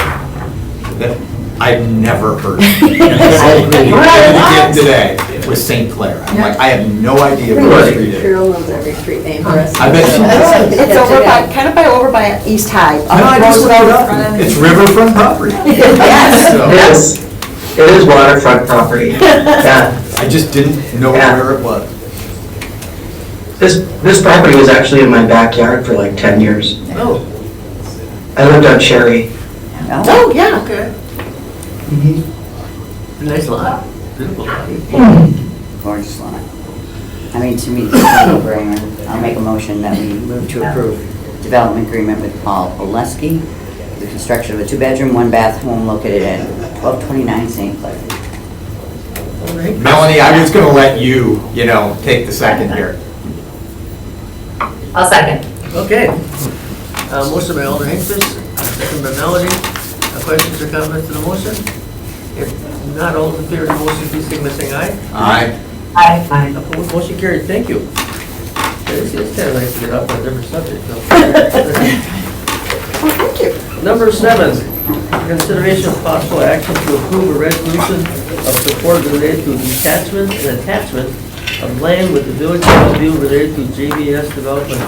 S4: that I've never heard of. Again today was St. Clair. I'm like, I have no idea where the street is.
S7: Carol knows every street name for us.
S4: I bet she does.
S13: It's over by, kind of by over by East High.
S4: No, I just looked it up. It's riverfront property.
S13: Yes.
S4: So,
S14: Yes, it is waterfront property. Yeah.
S4: I just didn't know
S14: Yeah.
S4: where it was.
S14: This property was actually in my backyard for like 10 years.
S1: Oh,
S14: I lived on Cherry.
S13: Oh, yeah.
S1: okay. Nice lot. Beautiful lot.
S3: Gorgeous lot. I mean, to me, it's a no-brainer. I'll make a motion that we move to approve development agreement with Paul Oleski for the construction of a 2-bedroom, 1-bath home located at 1229 St. Clair.
S1: All right.
S4: Melanie, I was gonna let you, take the second here.
S11: I'll second.
S1: Okay. Motion by Alder Hinkfist, second by Melody. Questions or comments on the motion? If not, all in favor of the motion, please signify by saying aye.
S4: Aye.
S11: Aye.
S1: Opposed, motion carried. Thank you. It's kind of nice to get up on a different subject, though.
S13: Well, thank you.
S1: Number 7, consideration of possible action to approve a resolution of support related to detachment and attachment of land with the village of Bellevue related to JBS development.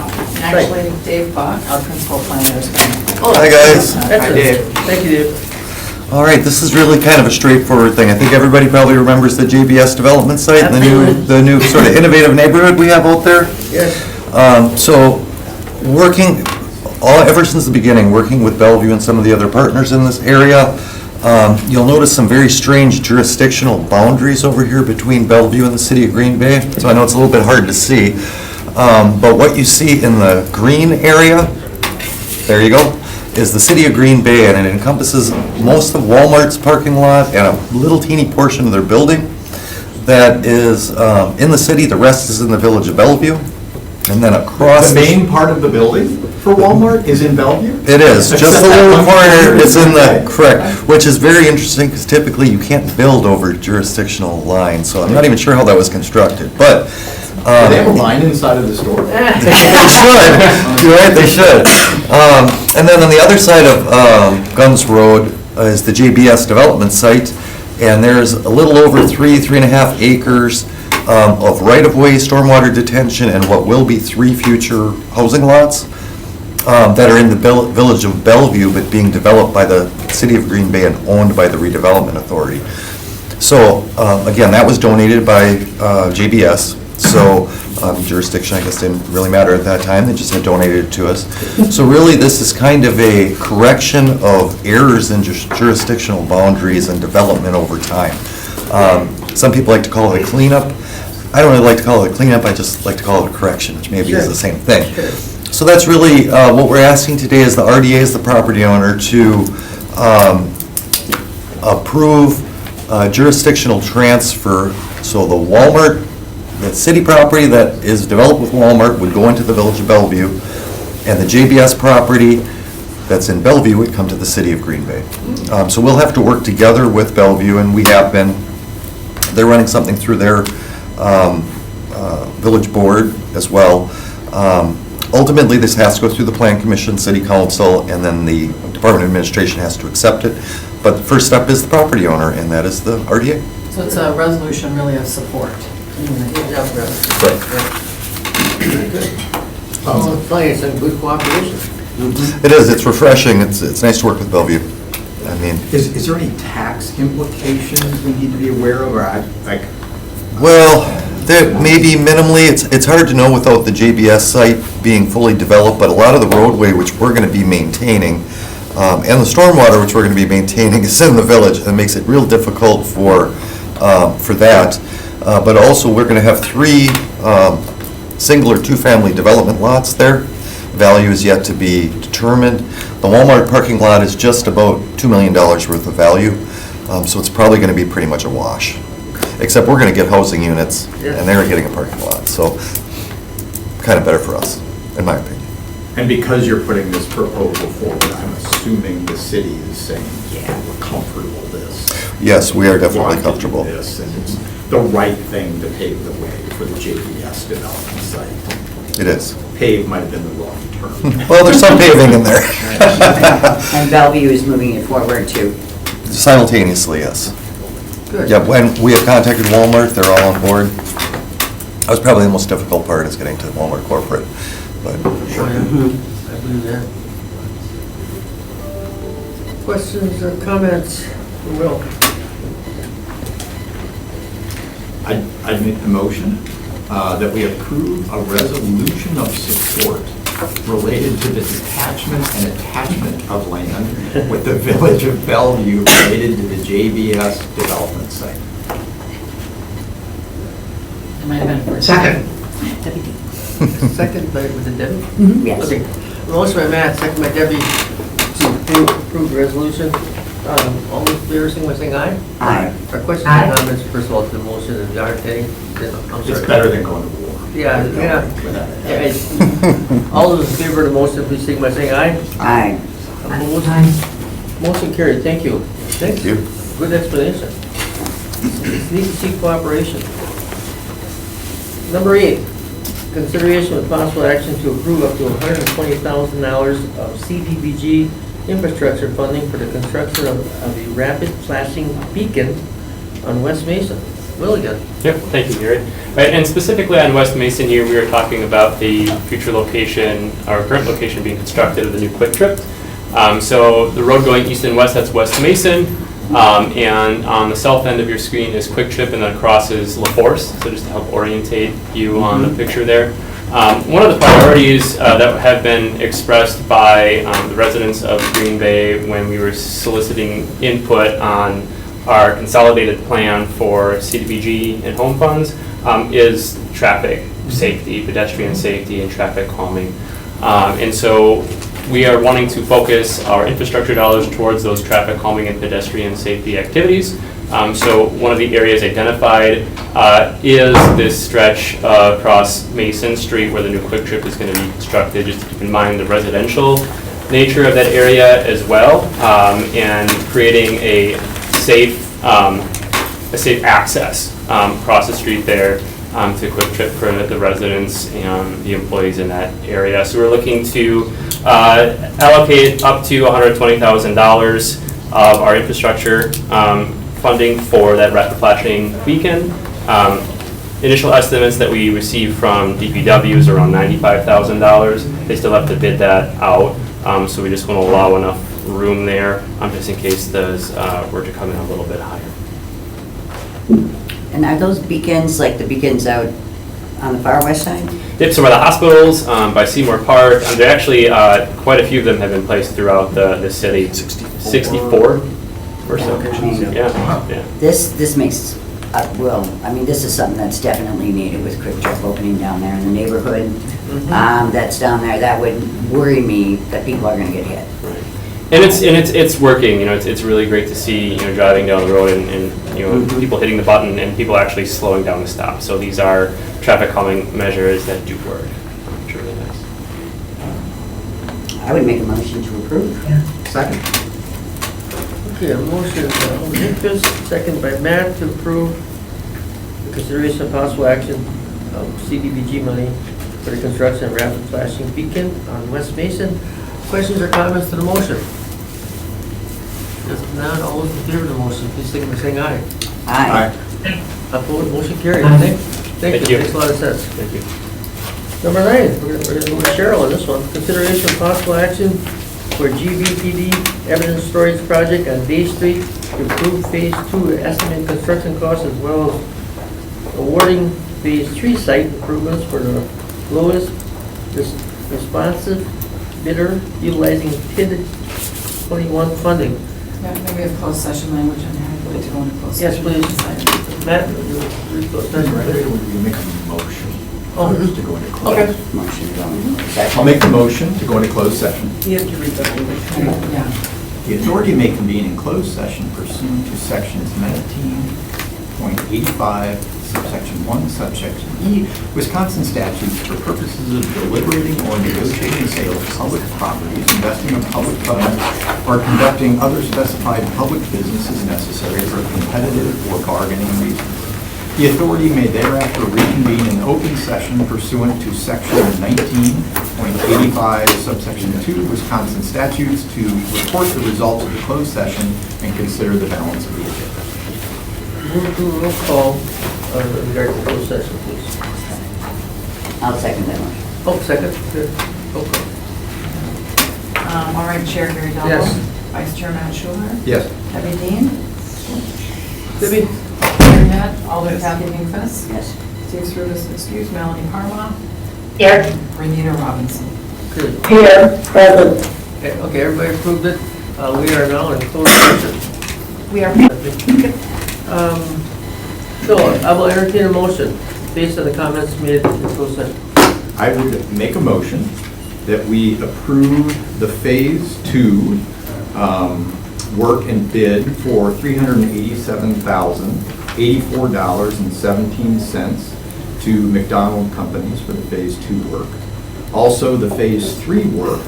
S2: Actually, Dave Buck, our principal planner, is going to.
S15: Hi, guys.
S1: Hi,
S4: Dave.
S1: Thank you, Dave.
S15: All right, this is really kind of a straightforward thing. I think everybody probably remembers the JBS development site and the new sort of innovative neighborhood we have out there.
S1: Yes.
S15: So, ever since the beginning, working with Bellevue and some of the other partners in this area, you'll notice some very strange jurisdictional boundaries over here between Bellevue and the city of Green Bay. So I know it's a little bit hard to see, but what you see in the green area, there you go, is the city of Green Bay, and it encompasses most of Walmart's parking lot and a little teeny portion of their building that is in the city. The rest is in the village of Bellevue. And then across...
S4: The main part of the building for Walmart is in Bellevue?
S15: It is, just
S4: Except
S15: the
S4: that
S15: little
S4: one
S15: corner is in the,
S4: right.
S15: correct, which is very interesting because typically you can't build over jurisdictional lines, so I'm not even sure how that was constructed, but...
S4: Do they have a line inside of the store?
S15: They should, you're right, they should. And then on the other side of Guns Road is the JBS development site, and there's a little over 3.5 acres of right-of-way stormwater detention and what will be 3 future housing lots that are in the village of Bellevue, but being developed by the city of Green Bay and owned by the Redevelopment Authority. So, again, that was donated by JBS. So jurisdiction, I guess, didn't really matter at that time. They just had donated it to us. So really, this is kind of a correction of errors in jurisdictional boundaries and development over time. Some people like to call it a cleanup. I don't really like to call it a cleanup. I just like to call it a correction, which maybe is the same thing. So that's really what we're asking today is the RDA, as the property owner, to approve jurisdictional transfer. So the Walmart, the city property that is developed with Walmart would go into the village of Bellevue, and the JBS property that's in Bellevue would come to the city of Green Bay. So we'll have to work together with Bellevue, and we have been. They're running something through their village board as well. Ultimately, this has to go through the Plan Commission, City Council, and then the Department of Administration has to accept it. But the first step is the property owner, and that is the RDA.
S2: So it's a resolution really of support.
S1: Good job, Brad. Very good. It's nice and good cooperation.
S15: It is, it's refreshing, it's nice to work with Bellevue. I mean,
S4: Is there any tax implications we need to be aware of, or
S15: well, there maybe minimally, it's hard to know without the JBS site being fully developed, but a lot of the roadway which we're going to be maintaining, and the stormwater which we're going to be maintaining is in the village, and it makes it real difficult for that. But also, we're going to have 3 single or 2-family development lots there. Value is yet to be determined. The Walmart parking lot is just about $2 million worth of value, so it's probably going to be pretty much a wash. Except we're going to get housing units, and they're getting a parking lot, so kind of better for us, in my opinion.
S4: And because you're putting this proposal forward, I'm assuming the city is saying, yeah, we're comfortable with this.
S15: Yes, we are definitely
S4: Want to do
S15: comfortable.
S4: this, and it's the right thing to pave the way for the JBS development site.
S15: It is.
S4: Pave might have been the wrong term.
S15: Well, there's some paving in there.
S3: And Bellevue is moving it forward too.
S15: Simultaneously, yes.
S1: Good.
S15: Yeah, when we have contacted Walmart, they're all on board. That was probably the most difficult part, is getting to Walmart corporate, but.
S1: Sure, yeah. I believe that. Questions or comments? Will?
S4: I'd make the motion that we approve a resolution of support related to the detachment and attachment of land with the Village of Bellevue related to the JBS development site.
S2: It might have been first.
S14: Second.
S1: Second by, was it Debbie?
S3: Yes.
S1: Okay. Motion by Matt, second by Debbie to approve the resolution. All in favor, sing by saying aye.
S3: Aye.
S1: Our questions
S14: Aye.
S1: and comments, first of all, to the motion of the entertaining. I'm
S4: It's
S1: sorry.
S4: better than going to war.
S1: Yeah, yeah. All those in favor of the motion, please sing by saying aye.
S3: Aye.
S1: Opposed? Motion carried, thank you.
S15: Thank you.
S1: Good explanation. Need to seek cooperation. Number 8, consideration with possible action to approve up to $120,000 of CDBG infrastructure funding for the construction of a rapid flashing beacon on West Mason. Will again.
S12: Yep, thank you, Gary. Right, and specifically on West Mason here, we are talking about the future location, our current location being constructed of the new Quick Trip. So the road going east and west, that's West Mason, and on the south end of your screen is Quick Trip, and then across is La Force, so just to help orientate you on the picture there. One of the priorities that have been expressed by the residents of Green Bay when we were soliciting input on our consolidated plan for CDBG and home funds is traffic safety, pedestrian safety, and traffic calming. And so we are wanting to focus our infrastructure dollars towards those traffic calming and pedestrian safety activities. So one of the areas identified is this stretch across Mason Street where the new Quick Trip is going to be constructed. Just to keep in mind the residential nature of that area as well, and creating a safe access across the street there to Quick Trip for the residents and the employees in that area. So we're looking to allocate up to $120,000 of our infrastructure funding for that rapid flashing beacon. Initial estimates that we received from DPW is around $95,000. They still have to bid that out, so we just want to allow enough room there, just in case those were to come in a little bit higher.
S3: And are those beacons like the beacons out on the far west side?
S12: Yep, so by the hospitals, by Seymour Park, there actually, quite a few of them have been placed throughout the city. 64 or so. Yeah.
S3: This makes, this is something that's definitely needed with Quick Trip opening down there in the neighborhood. That's down there, that would worry me that people are gonna get hit.
S12: And it's working, it's really great to see, driving down the road and people hitting the button and people actually slowing down to stop. So these are traffic calming measures that do work. It's really nice.
S3: I would make a motion to approve.
S4: Second.
S1: Okay, a motion by Alderman Hinkes, second by Matt to approve the consideration of possible action of CDBG money for the construction of rapid flashing beacon on West Mason. Questions or comments to the motion? If not, all those in favor of the motion, please signify by saying aye.
S3: Aye.
S1: Opposed, motion carried. Thank you. Makes a lot of sense.
S12: Thank you.
S1: Number 9, we're going to go with Cheryl on this one. Consideration of possible action for GVPD evidence storage project on Day Street to improve Phase 2 estimated construction costs as well as awarding Phase 3 site improvements for the lowest responsive bidder utilizing TID 21 funding.
S2: Yeah, maybe we have closed session language on there. I'd like to go into closed
S1: Yes,
S2: session.
S1: please. Matt, you close session, right?
S4: Would you make a motion first to go into closed?
S1: Okay.
S3: Motion to go into session.
S4: I'll make the motion to go into closed session.
S1: You have to read that one.
S2: Yeah.
S4: The authority may convene in closed session pursuant to sections 19.85, Section 1, subsection E, Wisconsin statutes for purposes of deliberating or negotiating sale of public properties, investing of public funds, or conducting other specified public business as necessary for competitive or bargaining reasons. The authority may thereafter reconvene in open session pursuant to Section 19.85, subsection 2 Wisconsin statutes to report the results of the closed session and consider the balance of the agenda.
S1: Move to roll call in regard to closed session, please.
S3: I'll second that motion.
S1: Oh, second, good. Roll call.
S2: All right, Chair Gary Delvo.
S1: Yes.
S2: Vice Chair Matt Schuler.
S4: Yes.
S2: Debbie Dean.
S1: Debbie?
S2: Internet, Alder Kathy Hinkfuss.
S3: Yes.
S2: Steve Service excused, Melanie Parma.
S11: Here.
S2: Renita Robinson.
S1: Good.
S11: Here, present.
S1: Okay, everybody approved it. We are now in closed session.
S2: We are.
S1: So I will entertain a motion based on the comments made in closed session.
S4: I would make a motion that we approve the Phase 2 work and bid for $387,084.17 to McDonald Companies for the Phase 2 work. Also, the Phase 3 work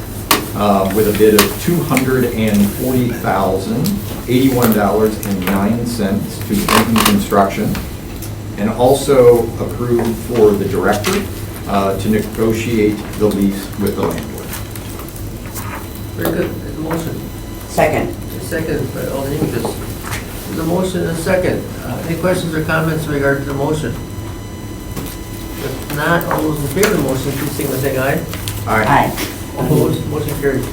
S4: with a bid of $240,081.09 to Benton Construction. And also approve for the director to negotiate the lease with the landlord.
S1: Very good. There's a motion.
S3: Second.
S1: Second by Alder Hinkfuss. There's a motion and a second. Any questions or comments in regard to the motion? If not, all those in favor of the motion, please signify by saying aye.
S3: Aye.
S1: Opposed, motion carried.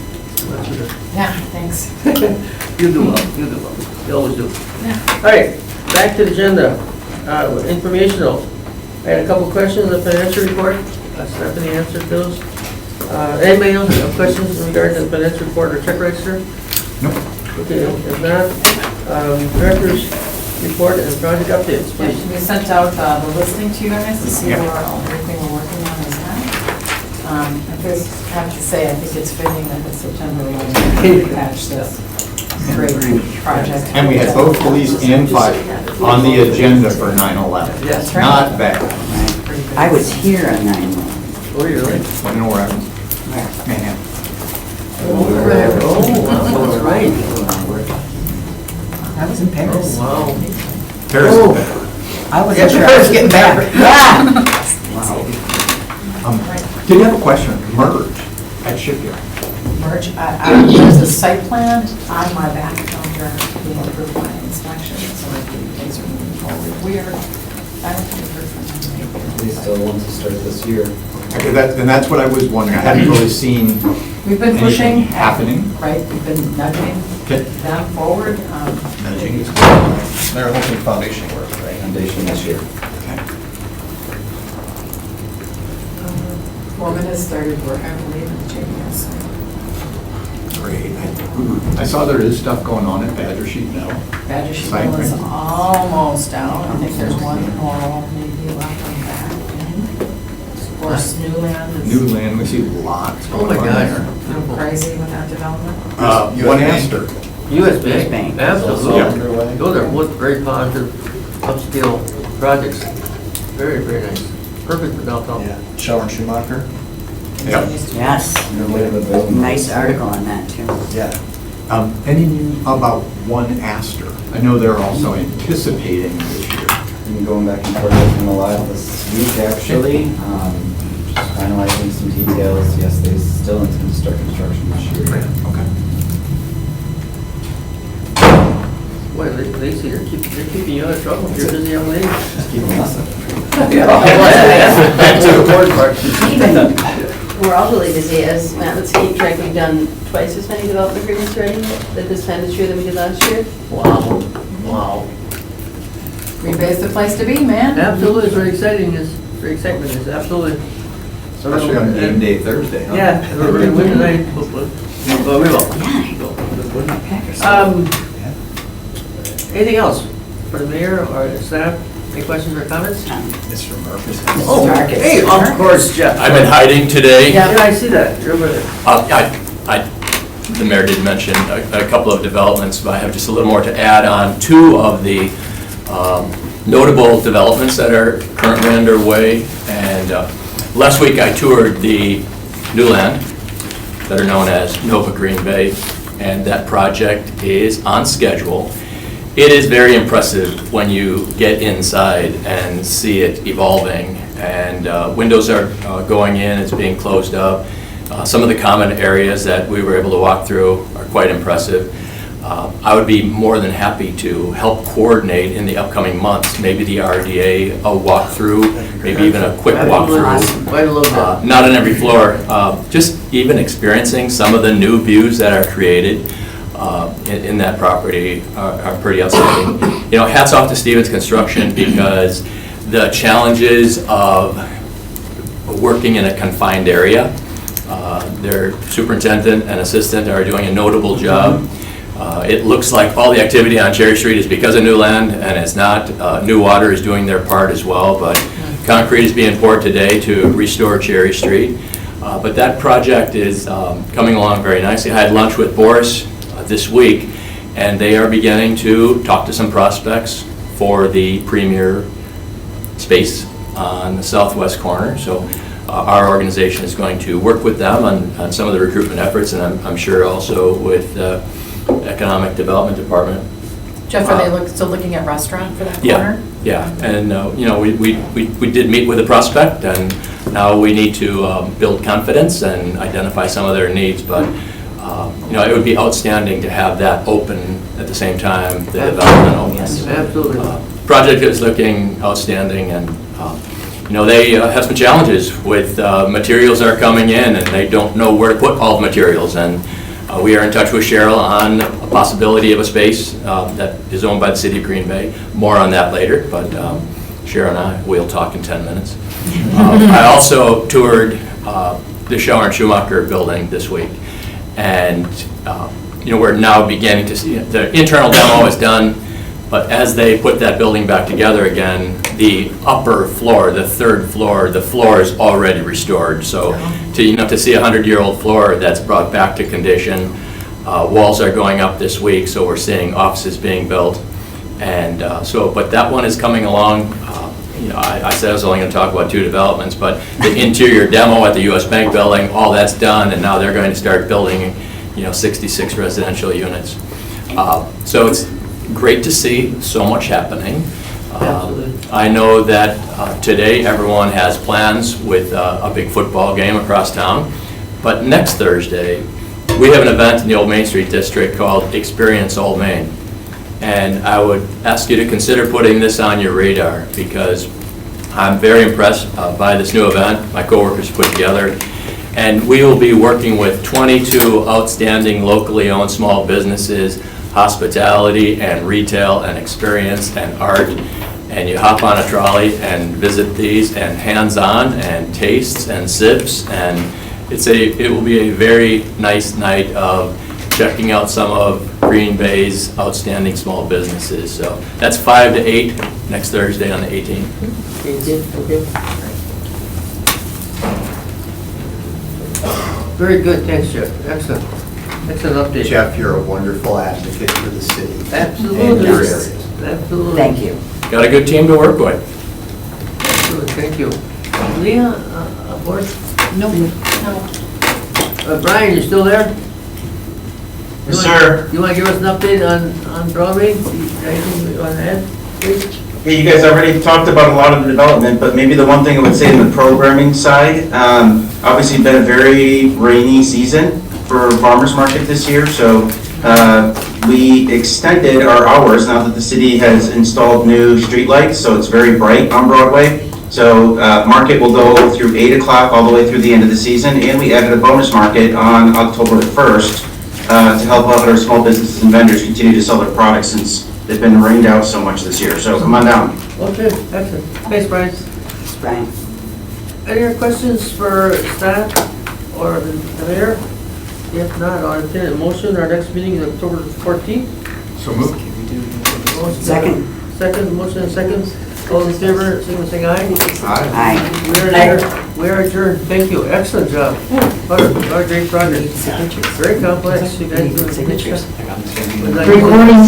S2: Yeah, thanks.
S1: You do well, you do well. You always do.
S2: Yeah.
S1: All right, back to the agenda. Informational. I had a couple questions on the financial report. Stephanie answered those. Anybody else have questions in regard to the financial report or check register?
S4: Nope.
S1: Okay, if not, director's report and project updates,
S2: Yeah,
S1: please.
S2: we sent out the listing to you guys to see
S4: Yeah.
S2: where everything we're working on is at. I have to say, I think it's fitting that it's September 11th we patch this great project.
S4: And we had both police and fire on the agenda for 9/11.
S1: Yes.
S4: Not bad.
S3: I was here on 9/11.
S1: Oh, you're right.
S4: Want to know where I was? Manhattan.
S1: Oh, that's right.
S3: I was in Paris.
S1: Oh, wow.
S4: Paris.
S1: Oh.
S3: I was
S1: Yeah, Paris getting back.
S3: Wow.
S4: Did you have a question? Merge at shipyard.
S2: Merge, there's a site plan on my back counter being approved by inspection, so I think things are moving forward. I don't think we've heard from them.
S5: They still want to start this year.
S4: Okay, and that's what I was wondering. I hadn't really seen
S2: We've been pushing.
S4: anything happening.
S2: Right, we've been nudging
S4: Okay.
S2: them forward.
S8: They're hoping foundation work, right?
S5: Foundation this year.
S2: Foreman has started work, I believe, in the JBS.
S4: Great. I saw there is stuff going on at Badger Sheet now.
S2: Badger Sheet
S4: Site
S2: Mill is
S4: plan.
S2: almost down. I think there's one more maybe left on back. Of course, new land is
S4: New land, we see lots
S1: Oh, my
S4: going on there.
S1: gosh.
S2: crazy with that development.
S4: One Astor.
S1: US
S3: US
S1: Bank,
S3: Bank.
S1: absolutely.
S4: Yeah.
S1: Those are both very positive upscale projects. Very, very nice. Perfect for downtown.
S8: Yeah, Shower and Schumacher.
S4: Yeah.
S3: Yes. Nice article on that, too.
S8: Yeah.
S4: Any news about One Astor? I know they're also anticipating this year.
S5: Been going back and forth with them a lot this week, actually. Just finalizing some details. Yes, they still intend to start construction this year.
S4: Okay.
S1: Boy, Lacey, they're keeping you out of trouble. You're a busy young lady.
S5: Just keeping us up.
S1: Back to the important part.
S7: We're all really busy, as Matt, let's keep track, we've done twice as many development agreements already at this time this year than we did last year.
S1: Wow, wow.
S2: Green Bay's the place to be, man.
S1: Absolutely, it's very exciting, it's very exciting, it's absolutely.
S4: Especially on game day Thursday, huh?
S1: Yeah, we're going to win tonight, hopefully. Well, we will. Anything else for the mayor or the staff? Any questions or comments?
S8: Mr. Murphy.
S1: Oh, hey, of course, Jeff.
S16: I've been hiding today.
S1: Yeah, I see that. You're over there.
S16: The mayor did mention a couple of developments, but I have just a little more to add on. Two of the notable developments that are currently underway. And last week I toured the new land that are known as Nova Green Bay, and that project is on schedule. It is very impressive when you get inside and see it evolving, and windows are going in, it's being closed up. Some of the common areas that we were able to walk through are quite impressive. I would be more than happy to help coordinate in the upcoming months, maybe the RDA, a walkthrough, maybe even a quick walkthrough.
S1: Quite a little bit.
S16: Not on every floor, just even experiencing some of the new views that are created in that property are pretty outstanding. You know, hats off to Stevens Construction, because the challenges of working in a confined area, their superintendent and assistant are doing a notable job. It looks like all the activity on Cherry Street is because of new land, and it's not. New Water is doing their part as well, but concrete is being poured today to restore Cherry Street. But that project is coming along very nicely. I had lunch with Boris this week, and they are beginning to talk to some prospects for the premier space on the southwest corner. So our organization is going to work with them on some of the recruitment efforts, and I'm sure also with the Economic Development Department.
S2: Jeff, are they still looking at restaurant for that
S16: Yeah,
S2: corner?
S16: yeah, and you know, we did meet with a prospect, and now we need to build confidence and identify some of their needs, but you know, it would be outstanding to have that open at the same time the development opens.
S1: Absolutely.
S16: Project is looking outstanding, and you know, they have some challenges with materials that are coming in, and they don't know where to put all the materials, and we are in touch with Cheryl on a possibility of a space that is owned by the city of Green Bay. More on that later, but Cheryl and I will talk in 10 minutes. I also toured the Schauer and Schumacher building this week, and you know, we're now beginning to see the internal demo is done, but as they put that building back together again, the upper floor, the third floor, the floor is already restored. So to see a 100-year-old floor that's brought back to condition, walls are going up this week, so we're seeing offices being built, and but that one is coming along. You know, I said I was only going to talk about 2 developments, but the interior demo at the U.S. Bank building, all that's done, and now they're going to start building, you know, 66 residential units. So it's great to see so much happening. I know that today everyone has plans with a big football game across town, but next Thursday we have an event in the Old Main Street District called Experience Old Main. And I would ask you to consider putting this on your radar, because I'm very impressed by this new event my coworkers put together. And we will be working with 22 outstanding locally owned small businesses, hospitality and retail and experience and art. And you hop on a trolley and visit these, and hands-on and tastes and sips, and it will be a very nice night of checking out some of Green Bay's outstanding small businesses. So that's 5 to 8 next Thursday on the 18th.
S1: Okay. Very good, thanks, Jeff. Excellent. Excellent update.
S4: Jeff, you're a wonderful advocate for the city.
S1: Absolutely.
S4: And your areas.
S1: Absolutely.
S3: Thank you.
S16: Got a good team to work with.
S1: Absolutely, thank you. Leah, aboard?
S2: No.
S1: Brian, you still there?
S10: Yes, sir.
S1: You want to give us an update on Broadway? Anything you want to add, please?
S10: Yeah, you guys already talked about a lot of the development, but maybe the one thing I would say in the programming side, obviously been a very rainy season for farmers market this year, so we extended our hours now that the city has installed new streetlights, so it's very bright on Broadway. So market will go through 8 o'clock all the way through the end of the season, and we added a bonus market on October 1st to help out our small businesses and vendors continue to sell their products since they've been rained out so much this year. So come on down.
S1: Okay, excellent. Thanks, Brian.
S3: Thanks, Brian.
S1: Any other questions for staff or the mayor? If not, I'll entertain a motion. Our next meeting is October 14th.
S4: So moved.
S3: Second.
S1: Second, motion and second. All in favor, signal saying aye.
S3: Aye.
S1: We are adjourned. Thank you. Excellent job. What a great project. Very complex. You guys do a good job.
S3: Recording.